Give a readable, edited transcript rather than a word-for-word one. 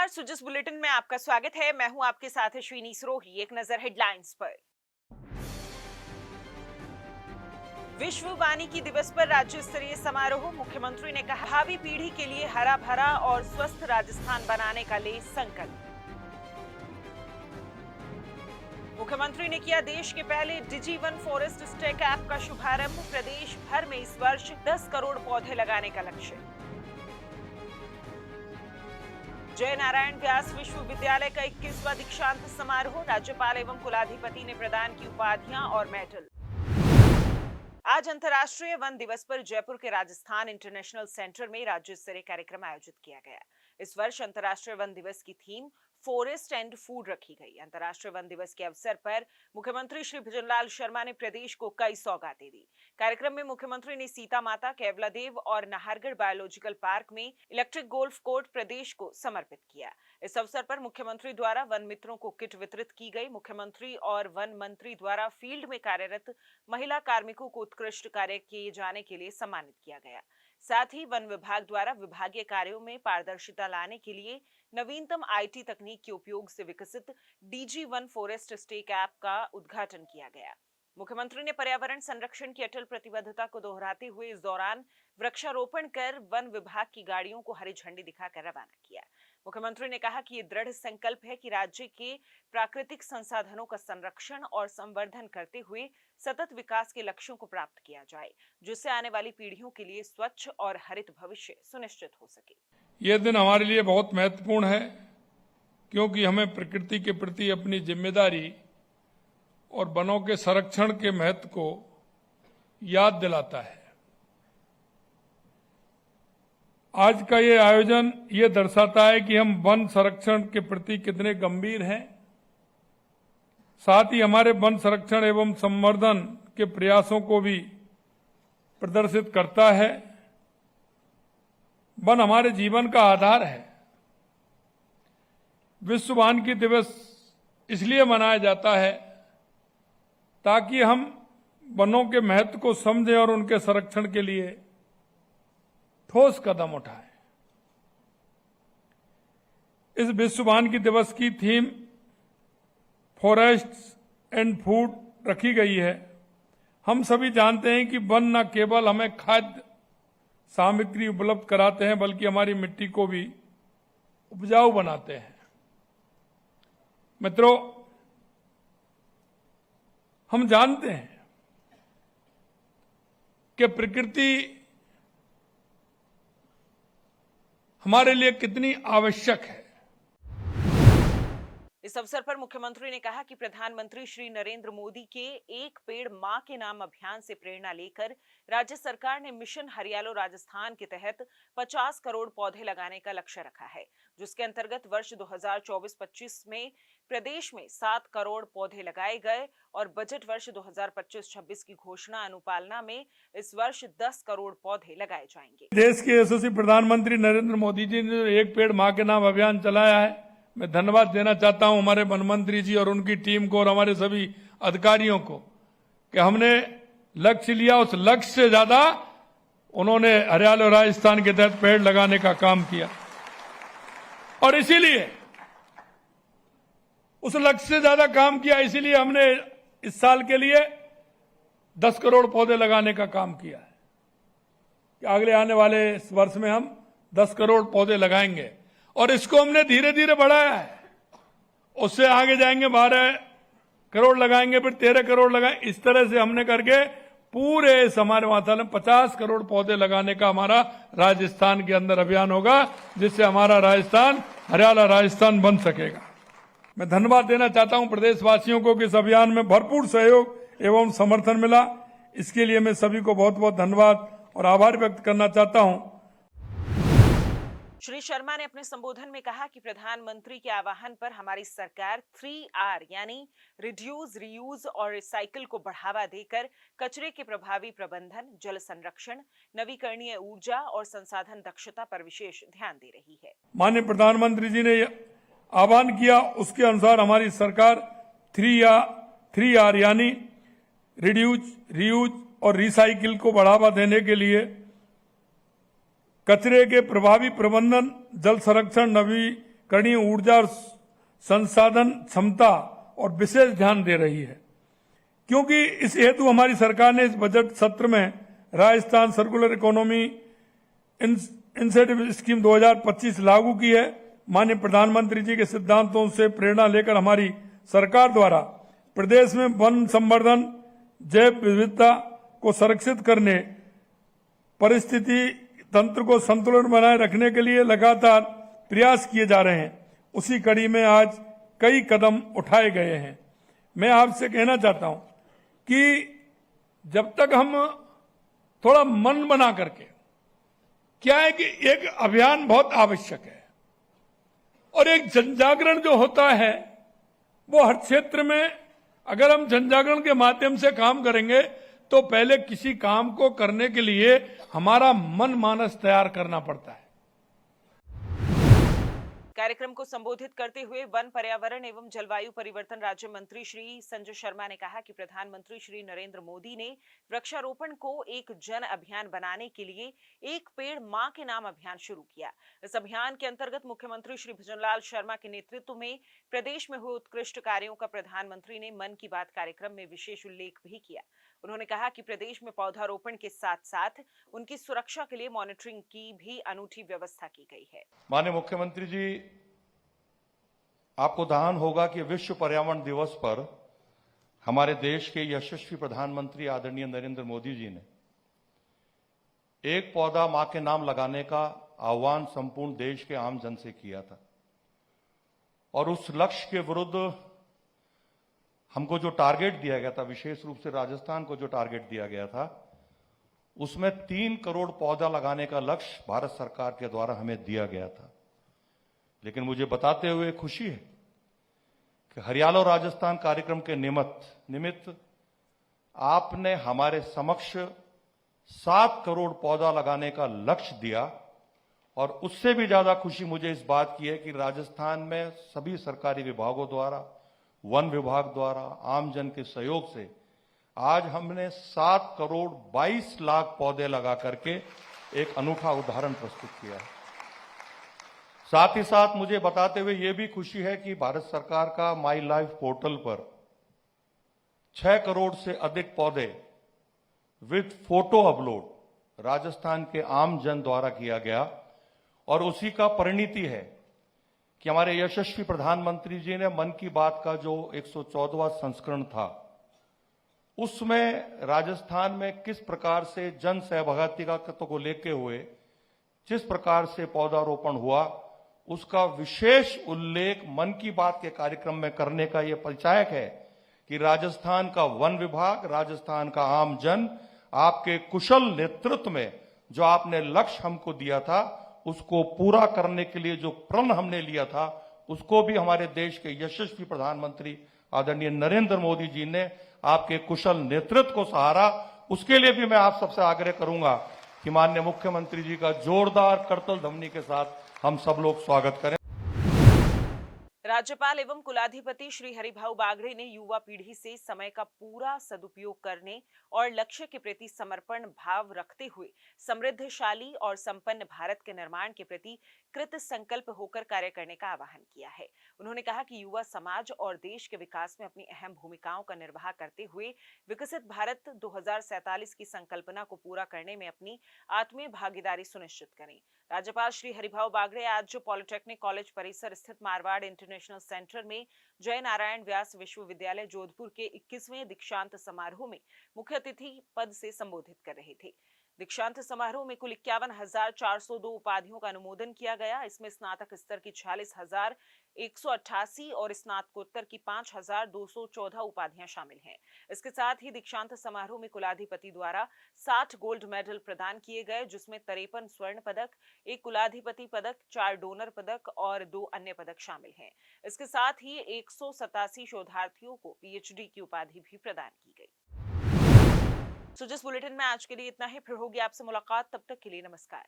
नमस्कार, सुजिस बुलेटिन में आपका स्वागत है। मैं हूं आपके साथ अश्विनी सरोही। एक नजर हेडलाइंस पर। विश्व वानिकी दिवस पर राज्य स्तरीय समारोह। मुख्यमंत्री ने कहा, भावी पीढ़ी के लिए हरा भरा और स्वस्थ राजस्थान बनाने का ले संकल्प। मुख्यमंत्री ने किया देश के पहले डिजी1 फॉरेस्ट स्टेक ऐप का शुभारंभ। प्रदेश भर में इस वर्ष 10 करोड़ पौधे लगाने का लक्ष्य। जय नारायण व्यास विश्वविद्यालय का 21वां दीक्षांत समारोह। राज्यपाल एवं कुलाधिपति ने प्रदान की उपाधियां और मेडल। आज अंतर्राष्ट्रीय वन दिवस पर जयपुर के राजस्थान इंटरनेशनल सेंटर में राज्य स्तरीय कार्यक्रम आयोजित किया गया। इस वर्ष अंतर्राष्ट्रीय वन दिवस की थीम फॉरेस्ट एंड फूड रखी गई। अंतर्राष्ट्रीय वन दिवस के अवसर पर मुख्यमंत्री श्री भजनलाल शर्मा ने प्रदेश को कई सौगातें दी। कार्यक्रम में मुख्यमंत्री ने सीता माता, केवलादेव और नाहरगढ़ बायोलॉजिकल पार्क में इलेक्ट्रिक गोल्फ कोर्ट प्रदेश को समर्पित किया। इस अवसर पर मुख्यमंत्री द्वारा वन मित्रों को किट वितरित की गई। मुख्यमंत्री और वन मंत्री द्वारा फील्ड में कार्यरत महिला कार्मिकों को उत्कृष्ट कार्य किए जाने के लिए सम्मानित किया गया। साथ ही वन विभाग द्वारा विभागीय कार्यों में पारदर्शिता लाने के लिए नवीनतम आईटी तकनीक के उपयोग से विकसित डिजी1 फॉरेस्ट स्टेक ऐप का उद्घाटन किया गया। मुख्यमंत्री ने पर्यावरण संरक्षण की अटल प्रतिबद्धता को दोहराते हुए इस दौरान वृक्षारोपण कर वन विभाग की गाड़ियों को हरी झंडी दिखाकर रवाना किया। मुख्यमंत्री ने कहा कि ये दृढ़ संकल्प है कि राज्य के प्राकृतिक संसाधनों का संरक्षण और संवर्धन करते हुए सतत विकास के लक्ष्यों को प्राप्त किया जाए, जिससे आने वाली पीढ़ियों के लिए स्वच्छ और हरित भविष्य सुनिश्चित हो सके। ये दिन हमारे लिए बहुत महत्वपूर्ण है, क्योंकि हमें प्रकृति के प्रति अपनी जिम्मेदारी और वनों के संरक्षण के महत्व को याद दिलाता है। आज का ये आयोजन ये दर्शाता है कि हम वन संरक्षण के प्रति कितने गंभीर हैं। साथ ही हमारे वन संरक्षण एवं संवर्धन के प्रयासों को भी प्रदर्शित करता है। वन हमारे जीवन का आधार है। विश्व वानिकी दिवस इसलिए मनाया जाता है ताकि हम वनों के महत्व को समझें और उनके संरक्षण के लिए ठोस कदम उठाएं। इस विश्व वानिकी दिवस की थीम फॉरेस्ट एंड फूड रखी गई है। हम सभी जानते हैं कि वन न केवल हमें खाद्य सामग्री उपलब्ध कराते हैं, बल्कि हमारी मिट्टी को भी उपजाऊ बनाते हैं। मित्रों, हम जानते हैं कि प्रकृति हमारे लिए कितनी आवश्यक है। इस अवसर पर मुख्यमंत्री ने कहा कि प्रधानमंत्री श्री नरेंद्र मोदी के एक पेड़ मां के नाम अभियान से प्रेरणा लेकर राज्य सरकार ने मिशन हरियालो राजस्थान के तहत 50 करोड़ पौधे लगाने का लक्ष्य रखा है, जिसके अंतर्गत वर्ष 2024-25 में प्रदेश में 7 करोड़ पौधे लगाए गए और बजट वर्ष 2025-26 की घोषणा अनुपालना में इस वर्ष 10 करोड़ पौधे लगाए जाएंगे। देश के यशस्वी प्रधानमंत्री नरेंद्र मोदी जी ने एक पेड़ मां के नाम अभियान चलाया है। मैं धन्यवाद देना चाहता हूं हमारे वन मंत्री जी और उनकी टीम को और हमारे सभी अधिकारियों को कि हमने लक्ष्य लिया, उस लक्ष्य से ज्यादा उन्होंने हरियाणा राजस्थान के तहत पेड़ लगाने का काम किया और इसीलिए उस लक्ष्य से ज्यादा काम किया। इसीलिए हमने इस साल के लिए 10 करोड़ पौधे लगाने का काम किया है कि अगले आने वाले इस वर्ष में हम 10 करोड़ पौधे लगाएंगे और इसको हमने धीरे धीरे बढ़ाया है। उससे आगे जाएंगे 12 करोड़ लगाएंगे, फिर 13 करोड़ लगाएंगे। इस तरह से हमने करके पूरे हमारे माथा में 50 करोड़ पौधे लगाने का हमारा राजस्थान के अंदर अभियान होगा, जिससे हमारा राजस्थान हरियाणा राजस्थान बन सकेगा। मैं धन्यवाद देना चाहता हूं प्रदेशवासियों को कि इस अभियान में भरपूर सहयोग एवं समर्थन मिला। इसके लिए मैं सभी को बहुत बहुत धन्यवाद और आभार व्यक्त करना चाहता हूं। श्री शर्मा ने अपने संबोधन में कहा कि प्रधानमंत्री के आह्वान पर हमारी सरकार 3R यानी रिड्यूस, रीयूज और रिसाइकिल को बढ़ावा देकर कचरे के प्रभावी प्रबंधन, जल संरक्षण, नवीकरणीय ऊर्जा और संसाधन दक्षता पर विशेष ध्यान दे रही है। माननीय प्रधानमंत्री जी ने आह्वान किया, उसके अनुसार हमारी सरकार 3R यानी रिड्यूस, रीयूज और रिसाइकिल को बढ़ावा देने के लिए कचरे के प्रभावी प्रबंधन, जल संरक्षण, कड़ी ऊर्जा और संसाधन क्षमता और विशेष ध्यान दे रही है, क्योंकि इस हेतु हमारी सरकार ने इस बजट सत्र में Rajasthan circular economy incentive scheme 2025 लागू की है। माननीय प्रधानमंत्री जी के सिद्धांतों से प्रेरणा लेकर हमारी सरकार द्वारा प्रदेश में वन संवर्धन, जैव विविधता को संरक्षित करने, परिस्थिति तंत्र को संतुलन बनाए रखने के लिए लगातार प्रयास किए जा रहे हैं। उसी कड़ी में आज कई कदम उठाए गए हैं। मैं आपसे कहना चाहता हूं कि जब तक हम थोड़ा मन बना करके, क्या है कि एक अभियान बहुत आवश्यक है और एक जनजागरण जो होता है वो हर क्षेत्र में, अगर हम जनजागरण के माध्यम से काम करेंगे तो पहले किसी काम को करने के लिए हमारा मन मानस तैयार करना पड़ता है। कार्यक्रम को संबोधित करते हुए वन, पर्यावरण एवं जलवायु परिवर्तन राज्य मंत्री श्री संजय शर्मा ने कहा कि प्रधानमंत्री श्री नरेंद्र मोदी ने वृक्षारोपण को एक जन अभियान बनाने के लिए एक पेड़ मां के नाम अभियान शुरू किया। इस अभियान के अंतर्गत मुख्यमंत्री श्री भजनलाल शर्मा के नेतृत्व में प्रदेश में हुए उत्कृष्ट कार्यों का प्रधानमंत्री ने मन की बात कार्यक्रम में विशेष उल्लेख भी किया। उन्होंने कहा कि प्रदेश में पौधारोपण के साथ साथ उनकी सुरक्षा के लिए मॉनिटरिंग की भी अनूठी व्यवस्था की गई है। माननीय मुख्यमंत्री जी, आपको ध्यान होगा कि विश्व पर्यावरण दिवस पर हमारे देश के यशस्वी प्रधानमंत्री आदरणीय नरेंद्र मोदी जी ने एक पौधा मां के नाम लगाने का आह्वान संपूर्ण देश के आम जन से किया था और उस लक्ष्य के विरुद्ध हमको जो टारगेट दिया गया था, विशेष रूप से राजस्थान को जो टारगेट दिया गया था, उसमें 3 करोड़ पौधा लगाने का लक्ष्य भारत सरकार के द्वारा हमें दिया गया था। लेकिन मुझे बताते हुए खुशी है कि हरियाणा और राजस्थान कार्यक्रम के निमित्त आपने हमारे समक्ष 7 करोड़ पौधा लगाने का लक्ष्य दिया और उससे भी ज्यादा खुशी मुझे इस बात की है कि राजस्थान में सभी सरकारी विभागों द्वारा, वन विभाग द्वारा, आमजन के सहयोग से आज हमने 7 करोड़ 22 लाख पौधे लगा करके एक अनूठा उदाहरण प्रस्तुत किया है। साथ ही साथ मुझे बताते हुए यह भी खुशी है कि भारत सरकार का माई लाइफ पोर्टल पर 6 करोड़ से अधिक पौधे विद फोटो अपलोड राजस्थान के आम जन द्वारा किया गया और उसी का परिणति है कि हमारे यशस्वी प्रधानमंत्री जी ने मन की बात का जो 114वां संस्करण था, उसमें राजस्थान में किस प्रकार से जन सहभागिता को लेके हुए जिस प्रकार से पौधारोपण हुआ, उसका विशेष उल्लेख मन की बात के कार्यक्रम में करने का यह परिचायक है कि राजस्थान का वन विभाग, राजस्थान का आम जन आपके कुशल नेतृत्व में जो आपने लक्ष्य हमको दिया था, उसको पूरा करने के लिए जो प्रण हमने लिया था, उसको भी हमारे देश के यशस्वी प्रधानमंत्री आदरणीय नरेंद्र मोदी जी ने आपके कुशल नेतृत्व को सहारा। उसके लिए भी मैं आप सबसे आग्रह करूंगा कि माननीय मुख्यमंत्री जी का जोरदार करतल ध्वनि के साथ हम सब लोग स्वागत करें। राज्यपाल एवं कुलाधिपति श्री हरिभाऊ बागड़े ने युवा पीढ़ी से समय का पूरा सदुपयोग करने और लक्ष्य के प्रति समर्पण भाव रखते हुए समृद्धशाली और संपन्न भारत के निर्माण के प्रति कृत संकल्प होकर कार्य करने का आह्वान किया है। उन्होंने कहा कि युवा समाज और देश के विकास में अपनी अहम भूमिकाओं का निर्वाह करते हुए विकसित भारत 2047 की संकल्पना को पूरा करने में अपनी आत्मीय भागीदारी सुनिश्चित करें। राज्यपाल श्री हरिभाऊ बागड़े आज पॉलिटेक्निक कॉलेज परिसर स्थित मारवाड़ इंटरनेशनल सेंटर में जय नारायण व्यास विश्वविद्यालय जोधपुर के 21वें दीक्षांत समारोह में मुख्य अतिथि पद से संबोधित कर रहे थे। दीक्षांत समारोह में कुल 51,402 उपाधियों का अनुमोदन किया गया। इसमें स्नातक स्तर की 46,188 और स्नातकोत्तर की 5,214 उपाधियां शामिल हैं। इसके साथ ही दीक्षांत समारोह में कुलाधिपति द्वारा 60 गोल्ड मेडल प्रदान किए गए, जिसमें 53 स्वर्ण पदक, 1 कुलाधिपति पदक, 4 डोनर पदक और 2 अन्य पदक शामिल हैं। इसके साथ ही 187 शोधार्थियों को पीएचडी की उपाधि भी प्रदान की गई। जिस बुलेटिन में आज के लिए इतना ही, फिर होगी आपसे मुलाकात। तब तक के लिए नमस्कार।